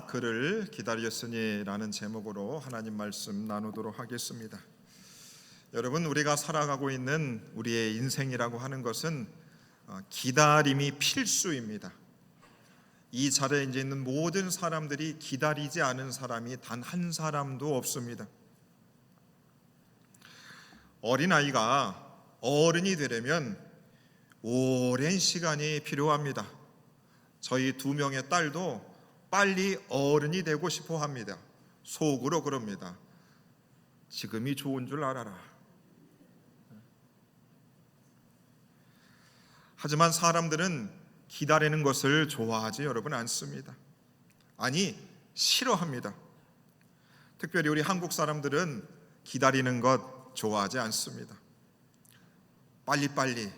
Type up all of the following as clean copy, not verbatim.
그를 기다렸으니라는 제목으로 하나님 말씀 나누도록 하겠습니다. 여러분, 우리가 살아가고 있는 우리의 인생이라고 하는 것은 기다림이 필수입니다. 이 자리에 있는 모든 사람들이 기다리지 않은 사람이 단 한 사람도 없습니다. 어린아이가 어른이 되려면 오랜 시간이 필요합니다. 저희 2명의 딸도 빨리 어른이 되고 싶어 합니다. 속으로 그럽니다. 지금이 좋은 줄 알아라. 하지만 사람들은 기다리는 것을 좋아하지 여러분 않습니다. 아니, 싫어합니다. 특별히 우리 한국 사람들은 기다리는 것 좋아하지 않습니다. 빨리빨리.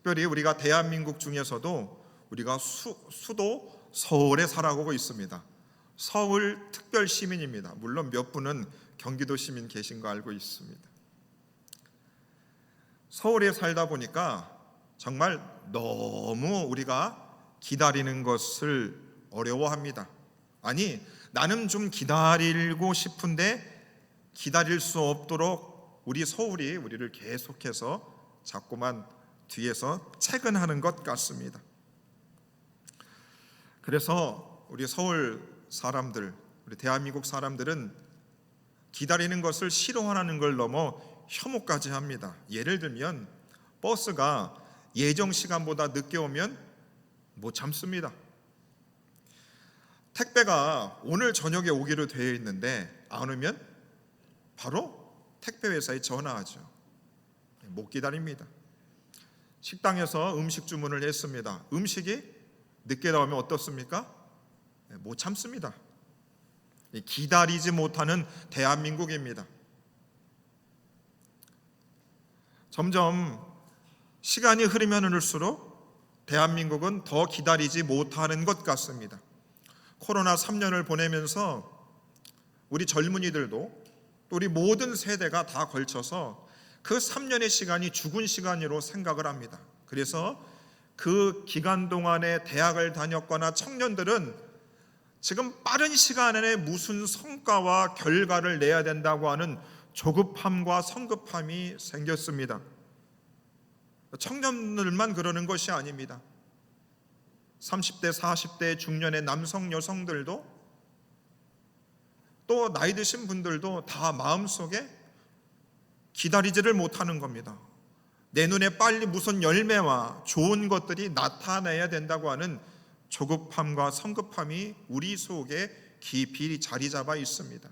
특별히 우리가 대한민국 중에서도 우리가 수도 서울에 살아가고 있습니다. 서울 특별 시민입니다. 물론 몇 분은 경기도 시민 계신 거 알고 있습니다. 서울에 살다 보니까 정말 너무 우리가 기다리는 것을 어려워합니다. 아니, 나는 좀 기다리고 싶은데 기다릴 수 없도록 우리 서울이 우리를 계속해서 자꾸만 뒤에서 채근하는 것 같습니다. 그래서 우리 서울 사람들, 우리 대한민국 사람들은 기다리는 것을 싫어하는 걸 넘어 혐오까지 합니다. 예를 들면 버스가 예정 시간보다 늦게 오면 못 참습니다. 택배가 오늘 저녁에 오기로 되어 있는데 안 오면 바로 택배 회사에 전화하죠. 못 기다립니다. 식당에서 음식 주문을 했습니다. 음식이 늦게 나오면 어떻습니까? 못 참습니다. 기다리지 못하는 대한민국입니다. 점점 시간이 흐르면 흐를수록 대한민국은 더 기다리지 못하는 것 같습니다. 코로나 3년을 보내면서 우리 젊은이들도 또 우리 모든 세대가 다 걸쳐서 그 3년의 시간이 죽은 시간으로 생각을 합니다. 그래서 그 기간 동안에 대학을 다녔거나 청년들은 지금 빠른 시간 안에 무슨 성과와 결과를 내야 된다고 하는 조급함과 성급함이 생겼습니다. 청년들만 그러는 것이 아닙니다. 30대, 40대 중년의 남성, 여성들도 또 나이 드신 분들도 다 마음속에 기다리지를 못하는 겁니다. 내 눈에 빨리 무슨 열매와 좋은 것들이 나타나야 된다고 하는 조급함과 성급함이 우리 속에 깊이 자리 잡아 있습니다.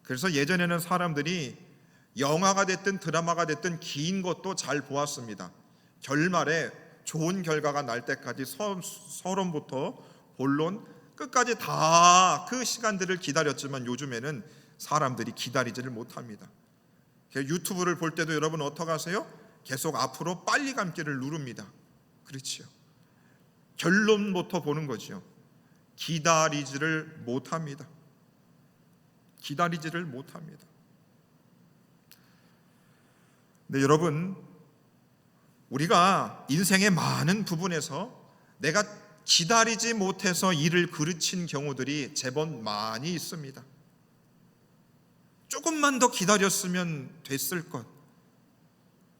그래서 예전에는 사람들이 영화가 됐든 드라마가 됐든 긴 것도 잘 보았습니다. 결말에 좋은 결과가 날 때까지 서론부터 본론 끝까지 다 그 시간들을 기다렸지만 요즘에는 사람들이 기다리지를 못합니다. 유튜브를 볼 때도 여러분 어떻게 하세요? 계속 앞으로 빨리 감기를 누릅니다. 그렇지요. 결론부터 보는 거죠. 기다리지를 못합니다. 네, 여러분, 우리가 인생의 많은 부분에서 내가 기다리지 못해서 일을 그르친 경우들이 제법 많이 있습니다. 조금만 더 기다렸으면 됐을 것.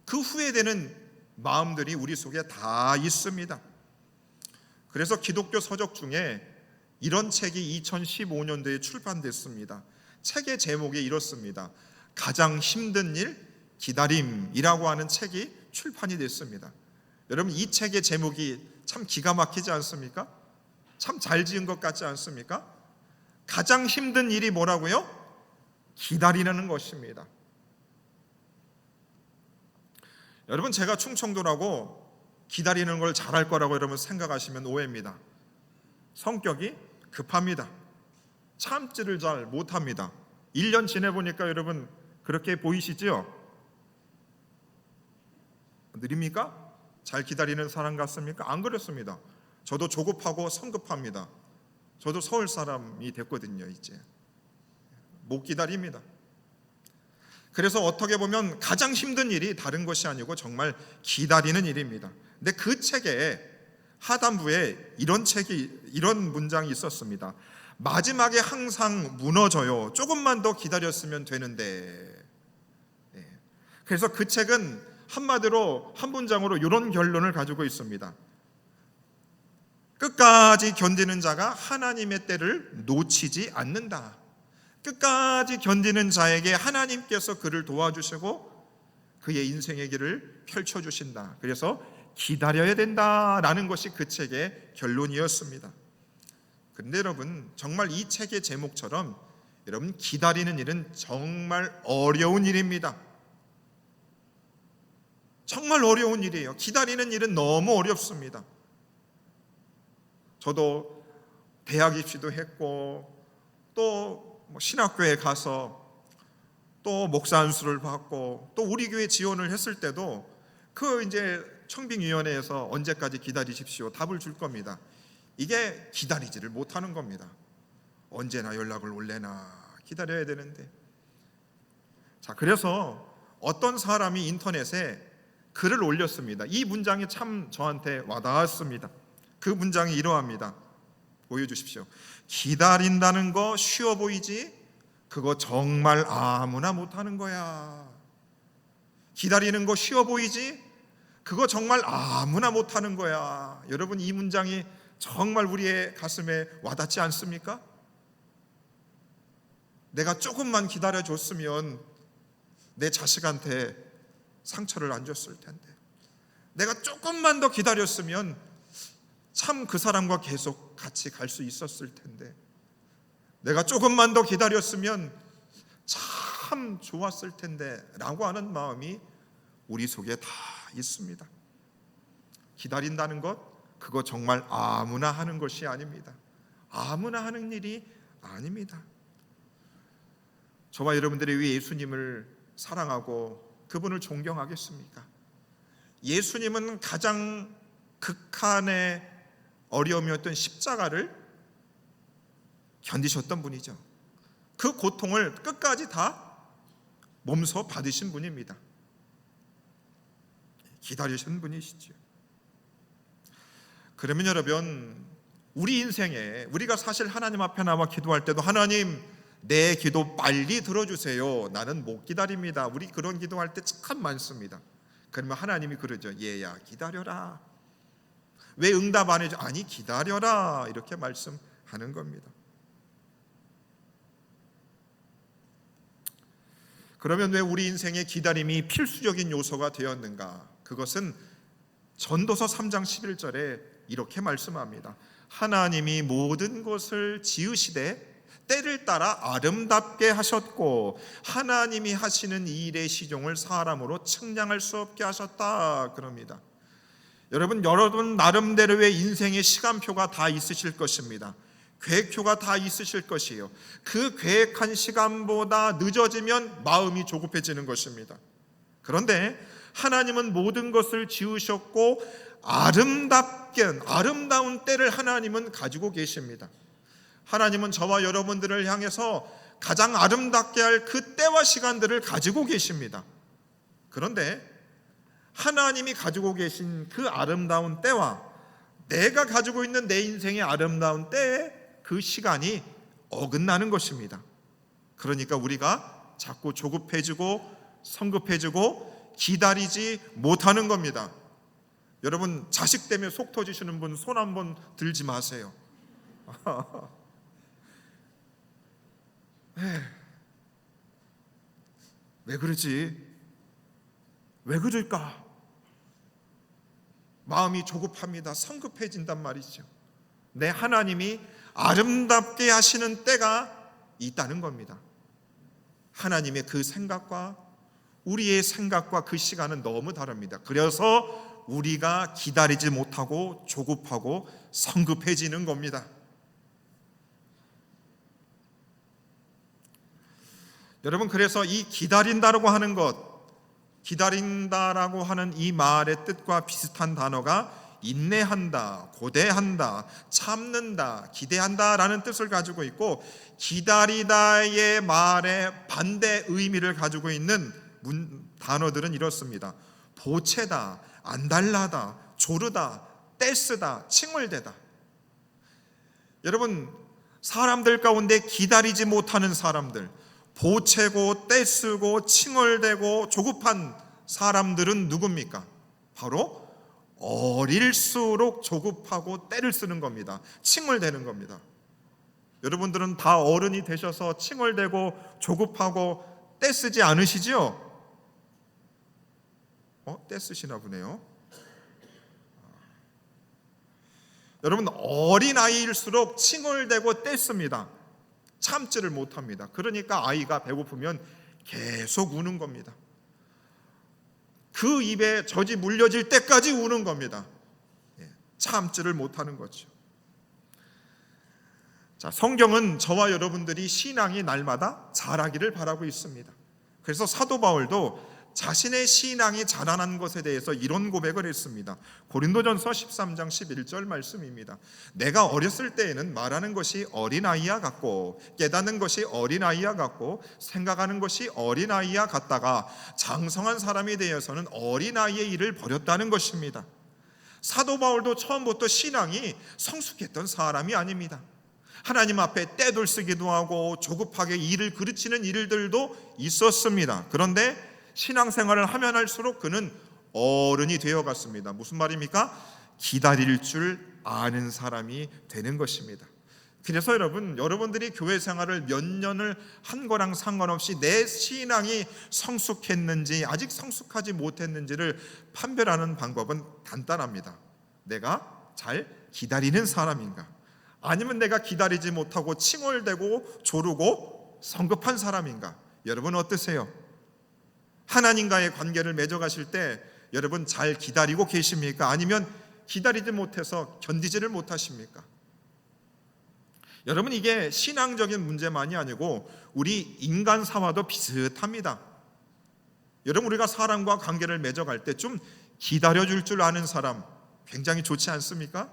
그 후회되는 마음들이 우리 속에 다 있습니다. 그래서 기독교 서적 중에 이런 책이 2015년도에 출판됐습니다. 책의 제목이 이렇습니다. 가장 힘든 일, 기다림이라고 하는 책이 출판이 됐습니다. 여러분, 이 책의 제목이 참 기가 막히지 않습니까? 참 잘 지은 것 같지 않습니까? 가장 힘든 일이 뭐라고요? 기다리는 것입니다. 여러분, 제가 충청도라고 기다리는 걸 잘할 거라고 여러분 생각하시면 오해입니다. 성격이 급합니다. 참지를 잘 못합니다. 1년 지내보니까 여러분 그렇게 보이시죠? 느립니까? 잘 기다리는 사람 같습니까? 안 그렇습니다. 저도 조급하고 성급합니다. 저도 서울 사람이 됐거든요. 이제 못 기다립니다. 그래서 어떻게 보면 가장 힘든 일이 다른 것이 아니고 정말 기다리는 일입니다. 근데 그 책에 하단부에 이런 문장이 있었습니다. 마지막에 항상 무너져요. 조금만 더 기다렸으면 되는데. 그래서 그 책은 한마디로 한 문장으로 이런 결론을 가지고 있습니다. 끝까지 견디는 자가 하나님의 때를 놓치지 않는다. 끝까지 견디는 자에게 하나님께서 그를 도와주시고 그의 인생의 길을 펼쳐주신다. 그래서 기다려야 된다라는 것이 그 책의 결론이었습니다. 그런데 여러분, 정말 이 책의 제목처럼 여러분, 기다리는 일은 정말 어려운 일입니다. 정말 어려운 일이에요. 기다리는 일은 너무 어렵습니다. 저도 대학 입시도 했고 또 신학교에 가서 또 목사 안수를 받고 또 우리 교회 지원을 했을 때도 그 이제 청빙위원회에서 언제까지 기다리십시오 답을 줄 겁니다. 이게 기다리지를 못하는 겁니다. 언제나 연락을 올래나 기다려야 되는데. 자, 그래서 어떤 사람이 인터넷에 글을 올렸습니다. 이 문장이 참 저한테 와닿았습니다. 그 문장이 이러합니다. 보여주십시오. 기다린다는 거 쉬워 보이지? 그거 정말 아무나 못하는 거야. 기다리는 거 쉬워 보이지? 그거 정말 아무나 못하는 거야. 여러분, 이 문장이 정말 우리의 가슴에 와닿지 않습니까? 내가 조금만 기다려줬으면 내 자식한테 상처를 안 줬을 텐데, 내가 조금만 더 기다렸으면 참 그 사람과 계속 같이 갈 수 있었을 텐데, 내가 조금만 더 기다렸으면 참 좋았을 텐데 라고 하는 마음이 우리 속에 다 있습니다. 기다린다는 것, 그거 정말 아무나 하는 것이 아닙니다. 아무나 하는 일이 아닙니다. 저와 여러분들이 왜 예수님을 사랑하고 그분을 존경하겠습니까? 예수님은 가장 극한의 어려움이었던 십자가를 견디셨던 분이죠. 그 고통을 끝까지 다 몸소 받으신 분입니다. 기다리신 분이시죠. 그러면 여러분, 우리 인생에 우리가 사실 하나님 앞에 나와 기도할 때도 하나님 내 기도 빨리 들어주세요, 나는 못 기다립니다, 우리 그런 기도할 때 참 많습니다. 그러면 하나님이 그러죠. 얘야 기다려라. 왜 응답 안 해줘? 아니 기다려라, 이렇게 말씀하는 겁니다. 그러면 왜 우리 인생에 기다림이 필수적인 요소가 되었는가? 그것은 전도서 3장 11절에 이렇게 말씀합니다. 하나님이 모든 것을 지으시되 때를 따라 아름답게 하셨고 하나님이 하시는 이 일의 시종을 사람으로 측량할 수 없게 하셨다 그럽니다. 여러분 나름대로의 인생의 시간표가 다 있으실 것입니다. 계획표가 다 있으실 것이에요. 그 계획한 시간보다 늦어지면 마음이 조급해지는 것입니다. 그런데 하나님은 모든 것을 지으셨고 아름다운 때를 하나님은 가지고 계십니다. 하나님은 저와 여러분들을 향해서 가장 아름답게 할 그 때와 시간들을 가지고 계십니다. 그런데 하나님이 가지고 계신 그 아름다운 때와 내가 가지고 있는 내 인생의 아름다운 때에 그 시간이 어긋나는 것입니다. 그러니까 우리가 자꾸 조급해지고 성급해지고 기다리지 못하는 겁니다. 여러분, 자식 때문에 속 터지시는 분 손 한번 들지 마세요. 왜 그러지? 왜 그럴까? 마음이 조급합니다. 성급해진단 말이죠. 내 하나님이 아름답게 하시는 때가 있다는 겁니다. 하나님의 그 생각과 우리의 생각과 그 시간은 너무 다릅니다. 그래서 우리가 기다리지 못하고 조급하고 성급해지는 겁니다. 여러분, 그래서 이 기다린다라고 하는 것, 기다린다라고 하는 이 말의 뜻과 비슷한 단어가 인내한다, 고대한다, 참는다, 기대한다라는 뜻을 가지고 있고, 기다리다의 말의 반대 의미를 가지고 있는 단어들은 이렇습니다. 보채다, 안달나다, 조르다, 떼쓰다, 칭얼대다. 여러분, 사람들 가운데 기다리지 못하는 사람들, 보채고 떼쓰고 칭얼대고 조급한 사람들은 누굽니까? 바로 어릴수록 조급하고 떼를 쓰는 겁니다. 칭얼대는 겁니다. 여러분들은 다 어른이 되셔서 칭얼대고 조급하고 떼쓰지 않으시죠? 떼쓰시나 보네요. 여러분, 어린아이일수록 칭얼대고 떼씁니다. 참지를 못합니다. 그러니까 아이가 배고프면 계속 우는 겁니다. 그 입에 젖이 물려질 때까지 우는 겁니다. 참지를 못하는 거죠. 자, 성경은 저와 여러분들이 신앙이 날마다 자라기를 바라고 있습니다. 그래서 사도 바울도 자신의 신앙이 자라난 것에 대해서 이런 고백을 했습니다. 고린도전서 13장 11절 말씀입니다. 내가 어렸을 때에는 말하는 것이 어린아이와 같고 깨닫는 것이 어린아이와 같고 생각하는 것이 어린아이와 같다가 장성한 사람이 되어서는 어린아이의 일을 버렸다는 것입니다. 사도 바울도 처음부터 신앙이 성숙했던 사람이 아닙니다. 하나님 앞에 떼돌쓰기도 하고 조급하게 일을 그르치는 일들도 있었습니다. 그런데 신앙생활을 하면 할수록 그는 어른이 되어갔습니다. 무슨 말입니까? 기다릴 줄 아는 사람이 되는 것입니다. 그래서 여러분들이 교회 생활을 몇 년을 한 거랑 상관없이 내 신앙이 성숙했는지 아직 성숙하지 못했는지를 판별하는 방법은 간단합니다. 내가 잘 기다리는 사람인가? 아니면 내가 기다리지 못하고 칭얼대고 조르고 성급한 사람인가? 여러분 어떠세요? 하나님과의 관계를 맺어가실 때 여러분 잘 기다리고 계십니까? 아니면 기다리지 못해서 견디지를 못하십니까? 여러분, 이게 신앙적인 문제만이 아니고 우리 인간사와도 비슷합니다. 여러분, 우리가 사람과 관계를 맺어갈 때 좀 기다려줄 줄 아는 사람 굉장히 좋지 않습니까?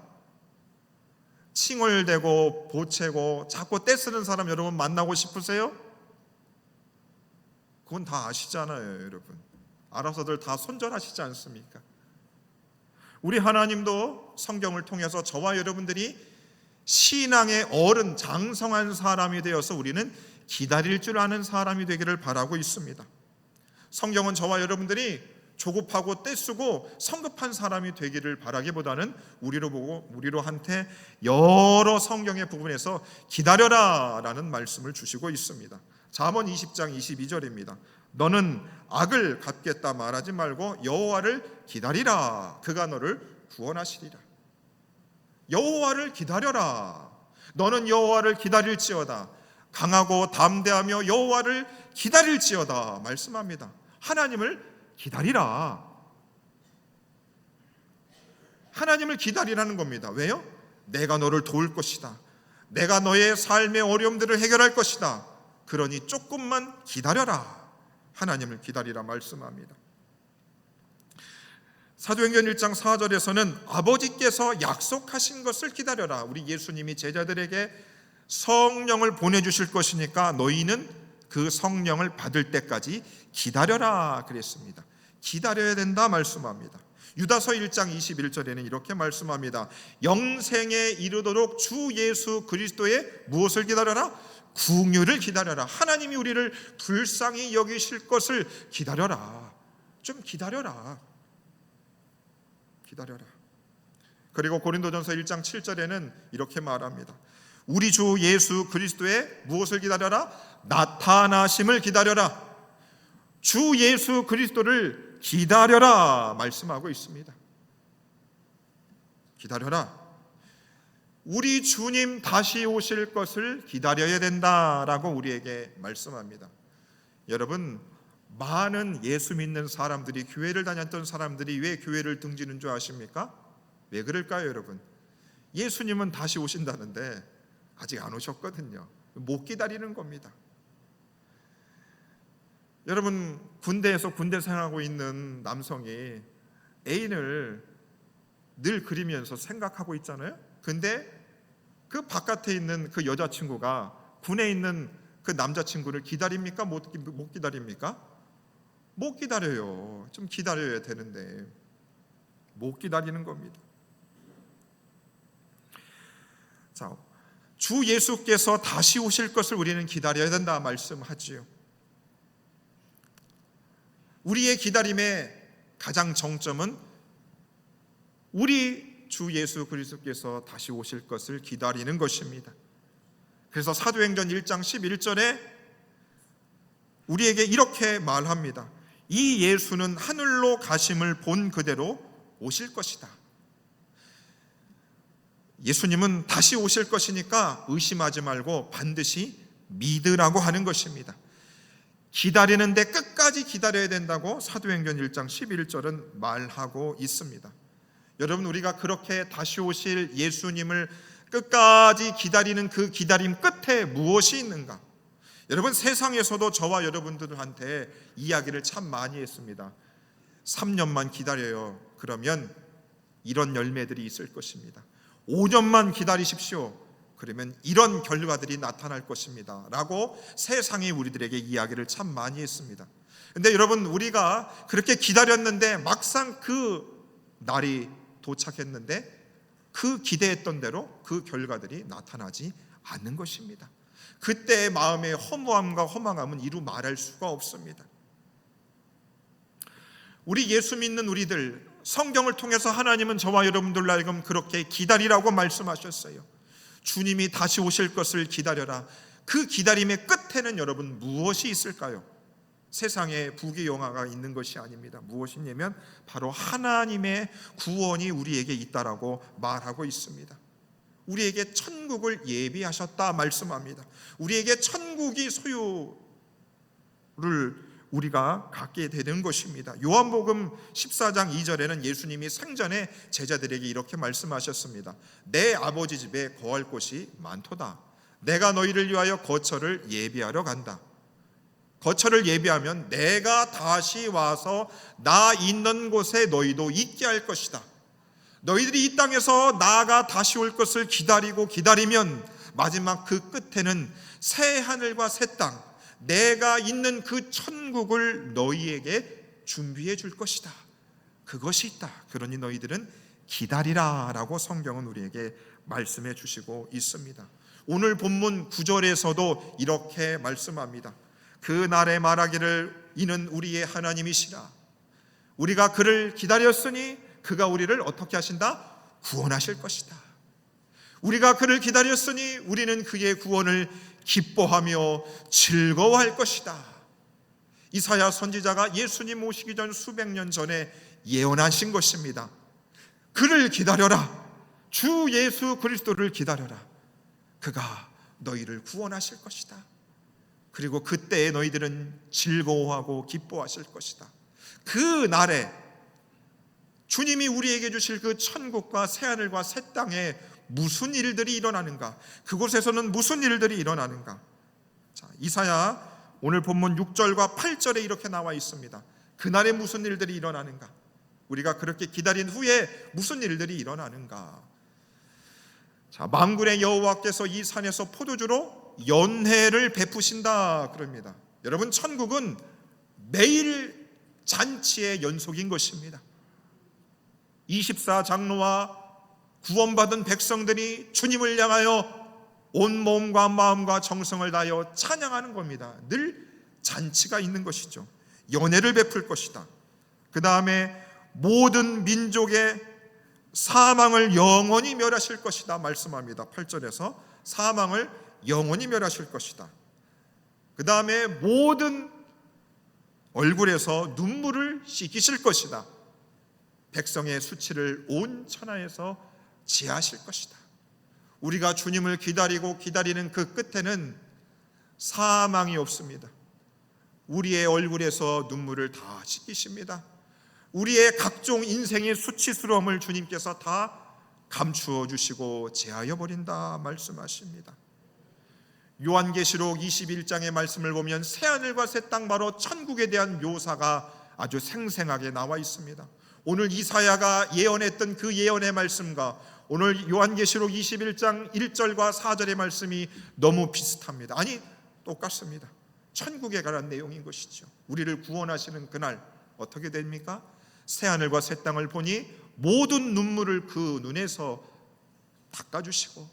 칭얼대고 보채고 자꾸 떼쓰는 사람 여러분 만나고 싶으세요? 그건 다 아시잖아요, 여러분. 알아서들 다 손절하시지 않습니까? 우리 하나님도 성경을 통해서 저와 여러분들이 신앙의 어른, 장성한 사람이 되어서 우리는 기다릴 줄 아는 사람이 되기를 바라고 있습니다. 성경은 저와 여러분들이 조급하고 떼쓰고 성급한 사람이 되기를 바라기보다는 우리로 한테 여러 성경의 부분에서 기다려라 라는 말씀을 주시고 있습니다. 잠언 20장 22절입니다. 너는 악을 갚겠다 말하지 말고 여호와를 기다리라. 그가 너를 구원하시리라. 여호와를 기다려라. 너는 여호와를 기다릴지어다. 강하고 담대하며 여호와를 기다릴지어다 말씀합니다. 하나님을 기다리라. 하나님을 기다리라는 겁니다. 왜요? 내가 너를 도울 것이다. 내가 너의 삶의 어려움들을 해결할 것이다. 그러니 조금만 기다려라. 하나님을 기다리라 말씀합니다. 사도행전 1장 4절에서는 아버지께서 약속하신 것을 기다려라. 우리 예수님이 제자들에게 성령을 보내주실 것이니까 너희는 그 성령을 받을 때까지 기다려라 그랬습니다. 기다려야 된다 말씀합니다. 유다서 1장 21절에는 이렇게 말씀합니다. 영생에 이르도록 주 예수 그리스도의 무엇을 기다려라? 궁유를 기다려라. 하나님이 우리를 불쌍히 여기실 것을 기다려라. 좀 기다려라. 기다려라. 그리고 고린도전서 1장 7절에는 이렇게 말합니다. 우리 주 예수 그리스도의 무엇을 기다려라? 나타나심을 기다려라. 주 예수 그리스도를 기다려라 말씀하고 있습니다. 기다려라. 우리 주님 다시 오실 것을 기다려야 된다라고 우리에게 말씀합니다. 여러분, 많은 예수 믿는 사람들이, 교회를 다녔던 사람들이 왜 교회를 등지는 줄 아십니까? 왜 그럴까요, 여러분? 예수님은 다시 오신다는데 아직 안 오셨거든요. 못 기다리는 겁니다. 여러분, 군대에서 군대 생활하고 있는 남성이 애인을 늘 그리면서 생각하고 있잖아요. 근데 그 바깥에 있는 그 여자친구가 군에 있는 그 남자친구를 기다립니까? 못 기다립니까? 못 기다려요. 좀 기다려야 되는데 못 기다리는 겁니다. 자, 주 예수께서 다시 오실 것을 우리는 기다려야 된다 말씀하지요. 우리의 기다림의 가장 정점은 우리 주 예수 그리스도께서 다시 오실 것을 기다리는 것입니다. 그래서 사도행전 1장 11절에 우리에게 이렇게 말합니다. 이 예수는 하늘로 가심을 본 그대로 오실 것이다. 예수님은 다시 오실 것이니까 의심하지 말고 반드시 믿으라고 하는 것입니다. 기다리는데 끝까지 기다려야 된다고 사도행전 1장 11절은 말하고 있습니다. 여러분, 우리가 그렇게 다시 오실 예수님을 끝까지 기다리는 그 기다림 끝에 무엇이 있는가? 여러분, 세상에서도 저와 여러분들한테 이야기를 참 많이 했습니다. 3년만 기다려요. 그러면 이런 열매들이 있을 것입니다. 5년만 기다리십시오. 그러면 이런 결과들이 나타날 것입니다 라고 세상이 우리들에게 이야기를 참 많이 했습니다. 근데 여러분, 우리가 그렇게 기다렸는데 막상 그 날이 도착했는데 그 기대했던 대로 그 결과들이 나타나지 않는 것입니다. 그때의 마음의 허무함과 허망함은 이루 말할 수가 없습니다. 우리 예수 믿는 우리들, 성경을 통해서 하나님은 저와 여러분들로 하여금 그렇게 기다리라고 말씀하셨어요. 주님이 다시 오실 것을 기다려라. 그 기다림의 끝에는 여러분 무엇이 있을까요? 세상에 부귀영화가 있는 것이 아닙니다. 무엇이냐면 바로 하나님의 구원이 우리에게 있다라고 말하고 있습니다. 우리에게 천국을 예비하셨다 말씀합니다. 우리에게 천국이 소유를 우리가 갖게 되는 것입니다. 요한복음 14장 2절에는 예수님이 생전에 제자들에게 이렇게 말씀하셨습니다. 내 아버지 집에 거할 곳이 많도다. 내가 너희를 위하여 거처를 예비하러 간다. 거처를 예비하면 내가 다시 와서 나 있는 곳에 너희도 있게 할 것이다. 너희들이 이 땅에서 나가 다시 올 것을 기다리면 마지막 그 끝에는 새 하늘과 새 땅, 내가 있는 그 천국을 너희에게 준비해 줄 것이다. 그것이 있다. 그러니 너희들은 기다리라 라고 성경은 우리에게 말씀해 주시고 있습니다. 오늘 본문 9절에서도 이렇게 말씀합니다. 그 날에 말하기를 이는 우리의 하나님이시라. 우리가 그를 기다렸으니 그가 우리를 어떻게 하신다? 구원하실 것이다. 우리가 그를 기다렸으니 우리는 그의 구원을 기뻐하며 즐거워할 것이다. 이사야 선지자가 예수님 오시기 전 수백 년 전에 예언하신 것입니다. 그를 기다려라. 주 예수 그리스도를 기다려라. 그가 너희를 구원하실 것이다. 그리고 그때에 너희들은 즐거워하고 기뻐하실 것이다. 그 날에 주님이 우리에게 주실 그 천국과 새하늘과 새 땅에 무슨 일들이 일어나는가? 그곳에서는 무슨 일들이 일어나는가? 자, 이사야 오늘 본문 6절과 8절에 이렇게 나와 있습니다. 그날에 무슨 일들이 일어나는가? 우리가 그렇게 기다린 후에 무슨 일들이 일어나는가? 자, 만군의 여호와께서 이 산에서 포도주로 연회를 베푸신다 그럽니다. 여러분, 천국은 매일 잔치의 연속인 것입니다. 24장로와 구원받은 백성들이 주님을 향하여 온 몸과 마음과 정성을 다하여 찬양하는 겁니다. 늘 잔치가 있는 것이죠. 연회를 베풀 것이다. 그 다음에 모든 민족의 사망을 영원히 멸하실 것이다 말씀합니다. 8절에서 사망을 영원히 멸하실 것이다. 그 다음에 모든 얼굴에서 눈물을 씻기실 것이다. 백성의 수치를 온 천하에서 지하실 것이다. 우리가 주님을 기다리는 그 끝에는 사망이 없습니다. 우리의 얼굴에서 눈물을 다 씻기십니다. 우리의 각종 인생의 수치스러움을 주님께서 다 감추어 주시고 제하여 버린다 말씀하십니다. 요한계시록 21장의 말씀을 보면 새하늘과 새 땅, 바로 천국에 대한 묘사가 아주 생생하게 나와 있습니다. 오늘 이사야가 예언했던 그 예언의 말씀과 오늘 요한계시록 21장 1절과 4절의 말씀이 너무 비슷합니다. 아니, 똑같습니다. 천국에 관한 내용인 것이죠. 우리를 구원하시는 그날 어떻게 됩니까? 새하늘과 새 땅을 보니 모든 눈물을 그 눈에서 닦아주시고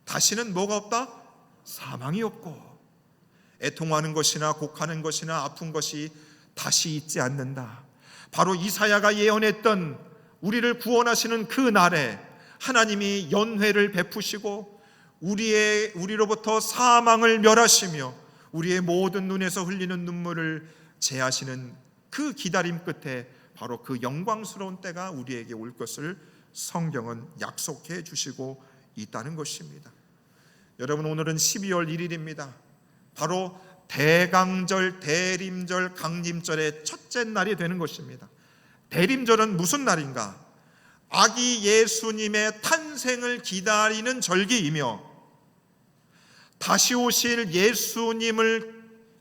다시는 뭐가 없다? 사망이 없고 애통하는 것이나 곡하는 것이나 아픈 것이 다시 있지 않는다. 바로 이사야가 예언했던 우리를 구원하시는 그 날에 하나님이 연회를 베푸시고 우리로부터 사망을 멸하시며 우리의 모든 눈에서 흘리는 눈물을 제하시는 그 기다림 끝에 바로 그 영광스러운 때가 우리에게 올 것을 성경은 약속해 주시고 있다는 것입니다. 여러분, 오늘은 12월 1일입니다. 바로 대강절, 대림절, 강림절의 첫째 날이 되는 것입니다. 대림절은 무슨 날인가? 아기 예수님의 탄생을 기다리는 절기이며 다시 오실 예수님을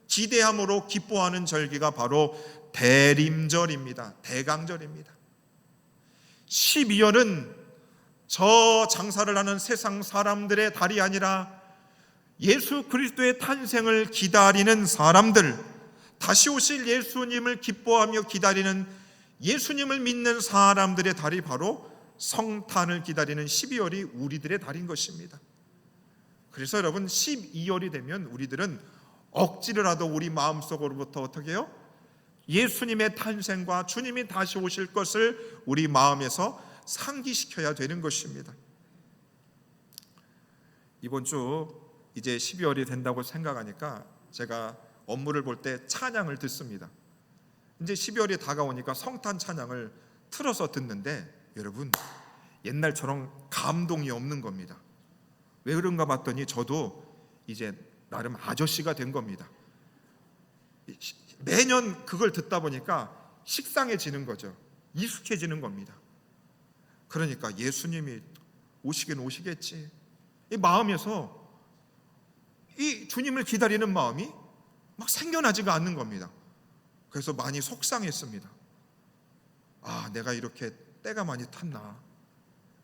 기대함으로 기뻐하는 절기가 바로 대림절입니다. 대강절입니다. 12월은 저 장사를 하는 세상 사람들의 달이 아니라 예수 그리스도의 탄생을 기다리는 사람들, 다시 오실 예수님을 기뻐하며 기다리는 예수님을 믿는 사람들의 달이 바로 성탄을 기다리는 12월이 우리들의 달인 것입니다. 그래서 여러분, 12월이 되면 우리들은 억지로라도 우리 마음속으로부터 어떻게 해요? 예수님의 탄생과 주님이 다시 오실 것을 우리 마음에서 상기시켜야 되는 것입니다. 이번 주 이제 12월이 된다고 생각하니까 제가 업무를 볼 때 찬양을 듣습니다. 이제 12월이 다가오니까 성탄 찬양을 틀어서 듣는데 여러분, 옛날처럼 감동이 없는 겁니다. 왜 그런가 봤더니 저도 이제 나름 아저씨가 된 겁니다. 매년 그걸 듣다 보니까 식상해지는 거죠. 익숙해지는 겁니다. 그러니까 예수님이 오시긴 오시겠지, 이 마음에서 이 주님을 기다리는 마음이 막 생겨나지가 않는 겁니다. 그래서 많이 속상했습니다. 아, 내가 이렇게 때가 많이 탔나?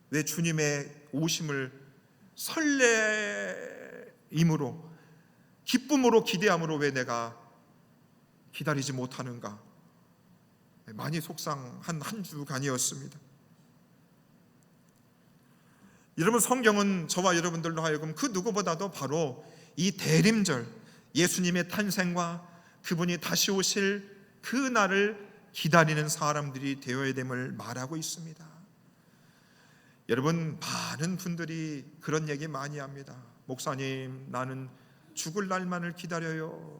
왜 주님의 오심을 설레임으로, 기쁨으로, 기대함으로 왜 내가 기다리지 못하는가? 많이 속상한 한 주간이었습니다. 여러분, 성경은 저와 여러분들로 하여금 그 누구보다도 바로 이 대림절, 예수님의 탄생과 그분이 다시 오실 그 날을 기다리는 사람들이 되어야 됨을 말하고 있습니다. 여러분, 많은 분들이 그런 얘기 많이 합니다. 목사님, 나는 죽을 날만을 기다려요.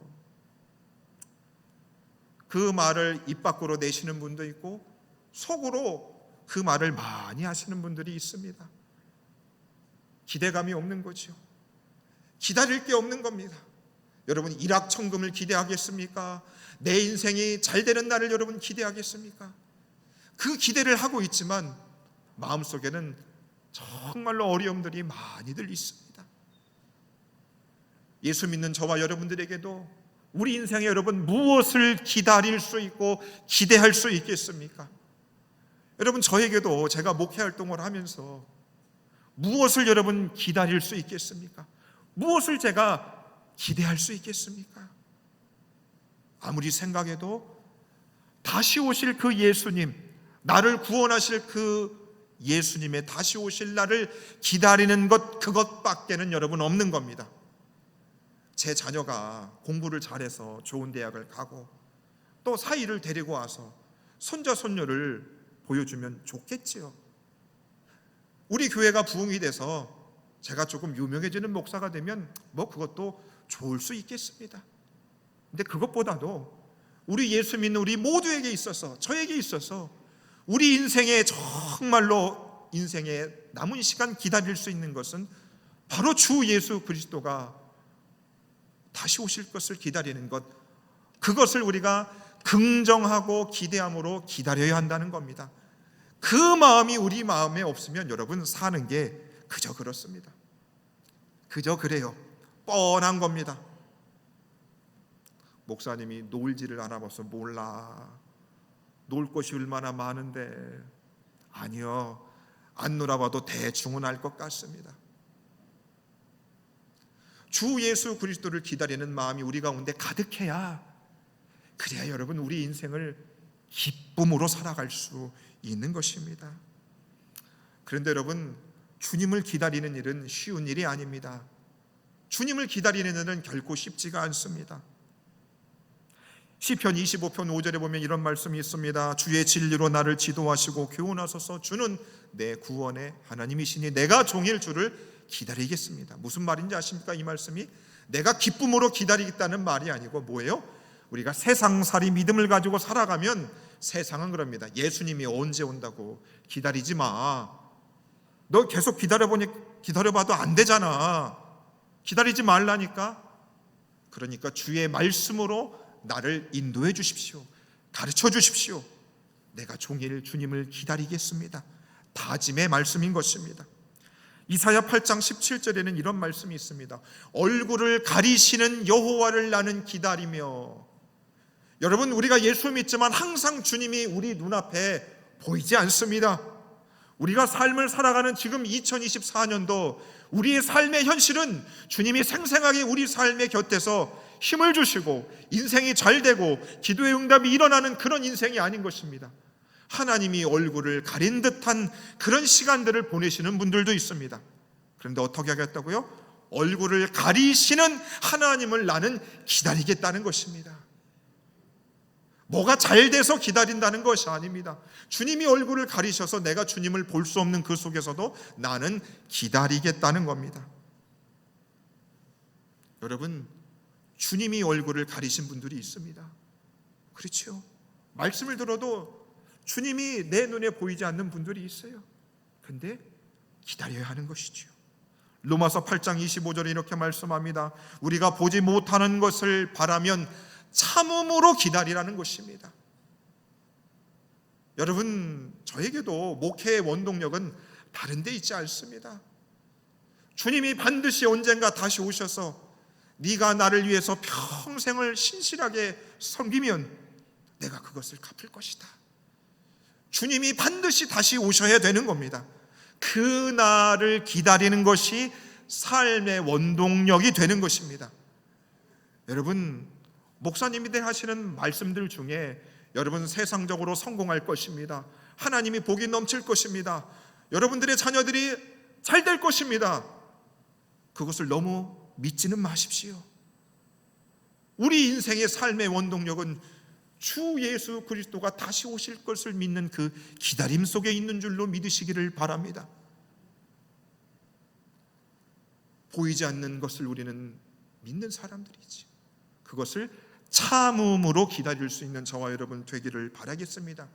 그 말을 입 밖으로 내시는 분도 있고 속으로 그 말을 많이 하시는 분들이 있습니다. 기대감이 없는 거죠. 기다릴 게 없는 겁니다. 여러분, 일확천금을 기대하겠습니까? 내 인생이 잘 되는 날을 여러분 기대하겠습니까? 그 기대를 하고 있지만 마음속에는 정말로 어려움들이 많이들 있습니다. 예수 믿는 저와 여러분들에게도 우리 인생에 여러분 무엇을 기다릴 수 있고 기대할 수 있겠습니까? 여러분, 저에게도 제가 목회 활동을 하면서 무엇을 여러분 기다릴 수 있겠습니까? 무엇을 제가 기대할 수 있겠습니까? 아무리 생각해도 다시 오실 그 예수님, 나를 구원하실 그 예수님의 다시 오실 날을 기다리는 것, 그것밖에는 여러분 없는 겁니다. 제 자녀가 공부를 잘해서 좋은 대학을 가고 또 사위를 데리고 와서 손자 손녀를 보여주면 좋겠지요. 우리 교회가 부흥이 돼서 제가 조금 유명해지는 목사가 되면 뭐 그것도 좋을 수 있겠습니다. 근데 그것보다도 우리 예수 믿는 우리 모두에게 있어서, 저에게 있어서 우리 인생에 정말로 인생에 남은 시간 기다릴 수 있는 것은 바로 주 예수 그리스도가 다시 오실 것을 기다리는 것, 그것을 우리가 긍정하고 기대함으로 기다려야 한다는 겁니다. 그 마음이 우리 마음에 없으면 여러분 사는 게 그저 그렇습니다. 그저 그래요. 뻔한 겁니다. 목사님이 놀지를 않아봐서 몰라. 놀 곳이 얼마나 많은데. 아니요, 안 놀아봐도 대충은 알 것 같습니다. 주 예수 그리스도를 기다리는 마음이 우리 가운데 가득해야, 그래야 여러분 우리 인생을 기쁨으로 살아갈 수 있는 것입니다. 그런데 여러분, 주님을 기다리는 일은 쉬운 일이 아닙니다. 주님을 기다리는 일은 결코 쉽지가 않습니다. 시편 25편 5절에 보면 이런 말씀이 있습니다. 주의 진리로 나를 지도하시고 교훈하소서. 주는 내 구원의 하나님이시니 내가 종일 주를 기다리겠습니다. 무슨 말인지 아십니까? 이 말씀이 내가 기쁨으로 기다리겠다는 말이 아니고 뭐예요? 우리가 세상살이 믿음을 가지고 살아가면 세상은 그럽니다. 예수님이 언제 온다고 기다리지 마. 너 계속 기다려봐도 안 되잖아. 기다리지 말라니까. 그러니까 주의 말씀으로 나를 인도해 주십시오. 가르쳐 주십시오. 내가 종일 주님을 기다리겠습니다. 다짐의 말씀인 것입니다. 이사야 8장 17절에는 이런 말씀이 있습니다. 얼굴을 가리시는 여호와를 나는 기다리며. 여러분, 우리가 예수 믿지만 항상 주님이 우리 눈앞에 보이지 않습니다. 우리가 삶을 살아가는 지금 2024년도 우리의 삶의 현실은 주님이 생생하게 우리 삶의 곁에서 힘을 주시고 인생이 잘 되고 기도의 응답이 일어나는 그런 인생이 아닌 것입니다. 하나님이 얼굴을 가린 듯한 그런 시간들을 보내시는 분들도 있습니다. 그런데 어떻게 하겠다고요? 얼굴을 가리시는 하나님을 나는 기다리겠다는 것입니다. 뭐가 잘 돼서 기다린다는 것이 아닙니다. 주님이 얼굴을 가리셔서 내가 주님을 볼 수 없는 그 속에서도 나는 기다리겠다는 겁니다. 여러분, 주님이 얼굴을 가리신 분들이 있습니다. 그렇죠? 말씀을 들어도 주님이 내 눈에 보이지 않는 분들이 있어요. 그런데 기다려야 하는 것이죠. 로마서 8장 25절에 이렇게 말씀합니다. 우리가 보지 못하는 것을 바라면 참음으로 기다리라는 것입니다. 여러분, 저에게도 목회의 원동력은 다른 데 있지 않습니다. 주님이 반드시 언젠가 다시 오셔서 네가 나를 위해서 평생을 신실하게 섬기면 내가 그것을 갚을 것이다. 주님이 반드시 다시 오셔야 되는 겁니다. 그 날을 기다리는 것이 삶의 원동력이 되는 것입니다. 여러분, 목사님이 하시는 말씀들 중에 여러분 세상적으로 성공할 것입니다. 하나님이 복이 넘칠 것입니다. 여러분들의 자녀들이 잘 될 것입니다. 그것을 너무 믿지는 마십시오. 우리 인생의 삶의 원동력은 주 예수 그리스도가 다시 오실 것을 믿는 그 기다림 속에 있는 줄로 믿으시기를 바랍니다. 보이지 않는 것을 우리는 믿는 사람들이지. 그것을 참음으로 기다릴 수 있는 저와 여러분 되기를 바라겠습니다.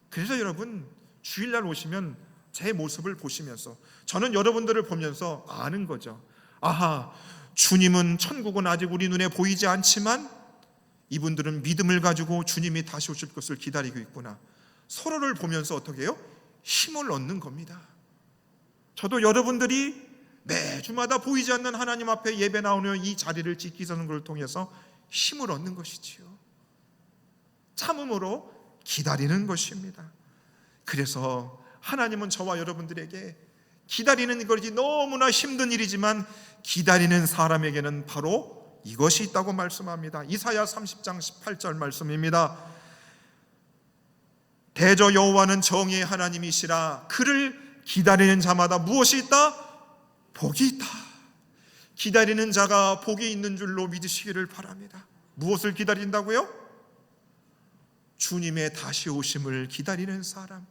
그래서 여러분, 주일날 오시면 제 모습을 보시면서 저는 여러분들을 보면서 아는 거죠. 아하, 주님은 천국은 아직 우리 눈에 보이지 않지만 이분들은 믿음을 가지고 주님이 다시 오실 것을 기다리고 있구나. 서로를 보면서 어떻게 해요? 힘을 얻는 겁니다. 저도 여러분들이 매주마다 보이지 않는 하나님 앞에 예배 나오는 이 자리를 지키는 걸 통해서 힘을 얻는 것이지요. 참음으로 기다리는 것입니다. 그래서 하나님은 저와 여러분들에게 기다리는 것이 너무나 힘든 일이지만 기다리는 사람에게는 바로 이것이 있다고 말씀합니다. 이사야 30장 18절 말씀입니다. 대저 여호와는 정의의 하나님이시라. 그를 기다리는 자마다 무엇이 있다? 복이 있다. 기다리는 자가 복이 있는 줄로 믿으시기를 바랍니다. 무엇을 기다린다고요? 주님의 다시 오심을 기다리는 사람.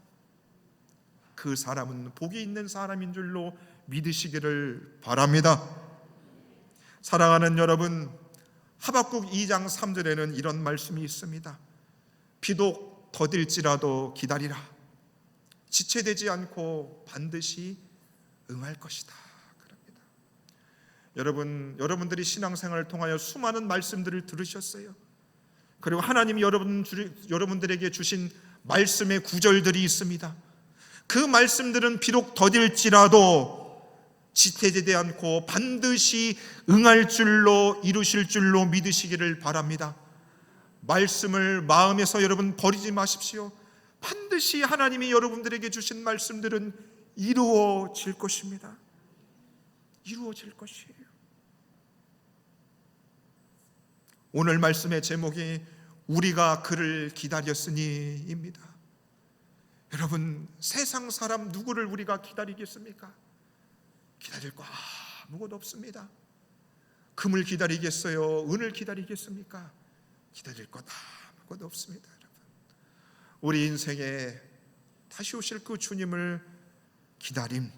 그 사람은 복이 있는 사람인 줄로 믿으시기를 바랍니다. 사랑하는 여러분, 하박국 2장 3절에는 이런 말씀이 있습니다. 비록 더딜지라도 기다리라. 지체되지 않고 반드시 응할 것이다. 그럽니다. 여러분들이 신앙생활을 통하여 수많은 말씀들을 들으셨어요. 그리고 하나님이 여러분들에게 주신 말씀의 구절들이 있습니다. 그 말씀들은 비록 더딜지라도 지체되지 않고 반드시 응할 줄로 이루실 줄로 믿으시기를 바랍니다. 말씀을 마음에서 여러분 버리지 마십시오. 반드시 하나님이 여러분들에게 주신 말씀들은 이루어질 것입니다. 이루어질 것이에요. 오늘 말씀의 제목이 우리가 그를 기다렸으니입니다. 여러분, 세상 사람 누구를 우리가 기다리겠습니까? 기다릴 거 아무것도 없습니다. 금을 기다리겠어요? 은을 기다리겠습니까? 기다릴 것 아무것도 없습니다. 여러분, 우리 인생에 다시 오실 그 주님을 기다림,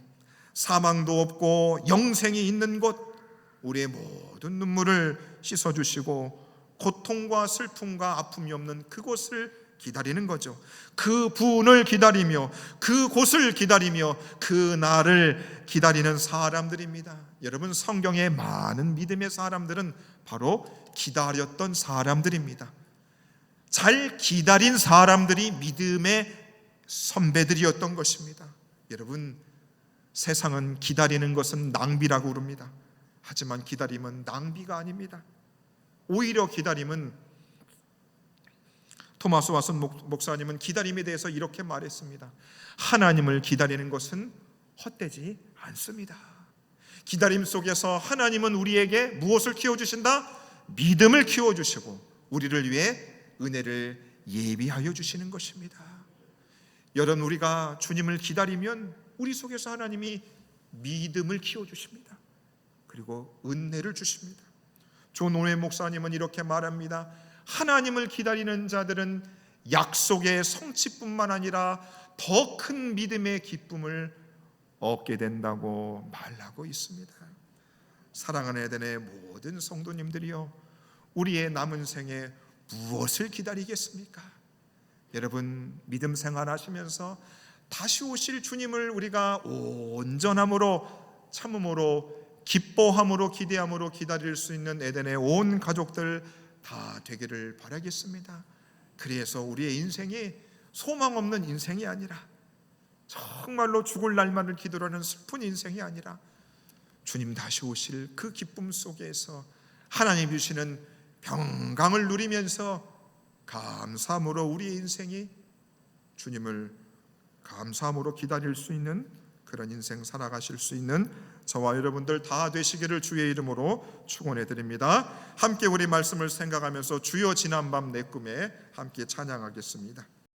사망도 없고 영생이 있는 곳, 우리의 모든 눈물을 씻어주시고 고통과 슬픔과 아픔이 없는 그곳을 기다리는 거죠. 그 분을 기다리며 그 곳을 기다리며 그 날을 기다리는 사람들입니다. 여러분, 성경의 많은 믿음의 사람들은 바로 기다렸던 사람들입니다. 잘 기다린 사람들이 믿음의 선배들이었던 것입니다. 여러분, 세상은 기다리는 것은 낭비라고 그럽니다. 하지만 기다림은 낭비가 아닙니다. 오히려 기다림은, 토마스 왓슨 목사님은 기다림에 대해서 이렇게 말했습니다. 하나님을 기다리는 것은 헛되지 않습니다. 기다림 속에서 하나님은 우리에게 무엇을 키워주신다? 믿음을 키워주시고 우리를 위해 은혜를 예비하여 주시는 것입니다. 여러분, 우리가 주님을 기다리면 우리 속에서 하나님이 믿음을 키워주십니다. 그리고 은혜를 주십니다. 존 오웬 목사님은 이렇게 말합니다. 하나님을 기다리는 자들은 약속의 성취뿐만 아니라 더 큰 믿음의 기쁨을 얻게 된다고 말하고 있습니다. 사랑하는 에덴의 모든 성도님들이요, 우리의 남은 생에 무엇을 기다리겠습니까? 여러분, 믿음 생활하시면서 다시 오실 주님을 우리가 온전함으로, 참음으로, 기뻐함으로, 기대함으로 기다릴 수 있는 에덴의 온 가족들 다 되기를 바라겠습니다. 그래서 우리의 인생이 소망 없는 인생이 아니라, 정말로 죽을 날만을 기도하는 슬픈 인생이 아니라, 주님 다시 오실 그 기쁨 속에서 하나님 주시는 평강을 누리면서 감사함으로 우리의 인생이 주님을 감사함으로 기다릴 수 있는 그런 인생 살아가실 수 있는 저와 여러분들 다 되시기를 주의 이름으로 축원해 드립니다. 함께 우리 말씀을 생각하면서 주여 지난밤 내 꿈에 함께 찬양하겠습니다.